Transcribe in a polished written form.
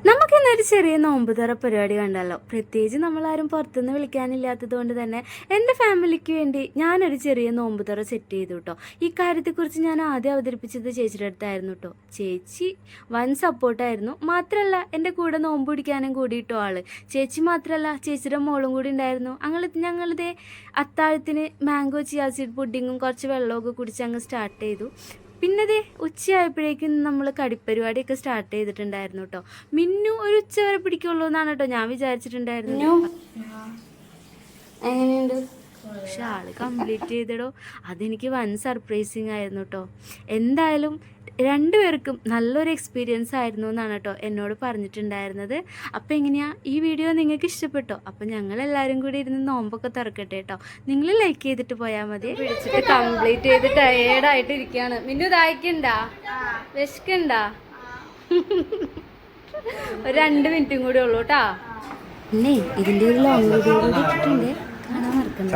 നമുക്കിന്നൊരു ചെറിയ നോമ്പ് തുറ പരിപാടി കണ്ടല്ലോ. പ്രത്യേകിച്ച് നമ്മളാരും പുറത്തുനിന്ന് വിളിക്കാനില്ലാത്തത് കൊണ്ട് തന്നെ എൻ്റെ ഫാമിലിക്ക് വേണ്ടി ഞാനൊരു ചെറിയ നോമ്പ് തുറ സെറ്റ് ചെയ്തു കേട്ടോ. ഈ കാര്യത്തെക്കുറിച്ച് ഞാൻ ആദ്യം അവതരിപ്പിച്ചത് ചേച്ചിയുടെ അടുത്തായിരുന്നു കേട്ടോ. ചേച്ചി വൻ സപ്പോർട്ടായിരുന്നു. മാത്രമല്ല എൻ്റെ കൂടെ നോമ്പ് പിടിക്കാനും കൂടിയിട്ടോ ആള്. ചേച്ചി മാത്രമല്ല, ചേച്ചിയുടെ മോളും കൂടി ഉണ്ടായിരുന്നു. ഞങ്ങളിതേ അത്താഴത്തിന് മാംഗോ ചിയാ സീഡ് പുഡിങ്ങും കുറച്ച് വെള്ളമൊക്കെ കുടിച്ച് അങ്ങ് സ്റ്റാർട്ട് ചെയ്തു. പിന്നെ ദേ ഉച്ചയായപ്പോഴേക്കും നമ്മൾ കടിപ്പരിപാടിയൊക്കെ സ്റ്റാർട്ട് ചെയ്തിട്ടുണ്ടായിരുന്നു കേട്ടോ. മിന്നു ഒരു ഉച്ച വരെ പിടിക്കുള്ളൂ എന്നാണ് കേട്ടോ ഞാൻ വിചാരിച്ചിട്ടുണ്ടായിരുന്നു. എങ്ങനെയുണ്ട്? പക്ഷെ ആള് കംപ്ലീറ്റ് ചെയ്തിടോ. അതെനിക്ക് വൻ സർപ്രൈസിങ് ആയിരുന്നു കേട്ടോ. എന്തായാലും രണ്ടുപേർക്കും നല്ലൊരു എക്സ്പീരിയൻസ് ആയിരുന്നു എന്നാണ് കേട്ടോ എന്നോട് പറഞ്ഞിട്ടുണ്ടായിരുന്നത്. അപ്പം എങ്ങനെയാ ഈ വീഡിയോ നിങ്ങൾക്ക് ഇഷ്ടപ്പെട്ടോ? അപ്പം ഞങ്ങളെല്ലാവരും കൂടി ഇരുന്ന് നോമ്പൊക്കെ തുറക്കട്ടെ കേട്ടോ. നിങ്ങൾ ലൈക്ക് ചെയ്തിട്ട് പോയാൽ മതി. പിടിച്ചിട്ട് കംപ്ലീറ്റ് ചെയ്ത് ടയേർഡായിട്ട് ഇരിക്കുകയാണ്. മിന്നു ദാഹിക്കണ്ടാ? വിശക്കണ്ടാ? ഒരു 2 മിനിറ്റും കൂടി ഉള്ളൂ കേട്ടാ. പിന്നെ ഇതിൻ്റെ ഒരു ലോങ് വീഡിയോ കൂടി ഇട്ടിട്ടുണ്ട്, കാണാൻ മറക്കണ്ട.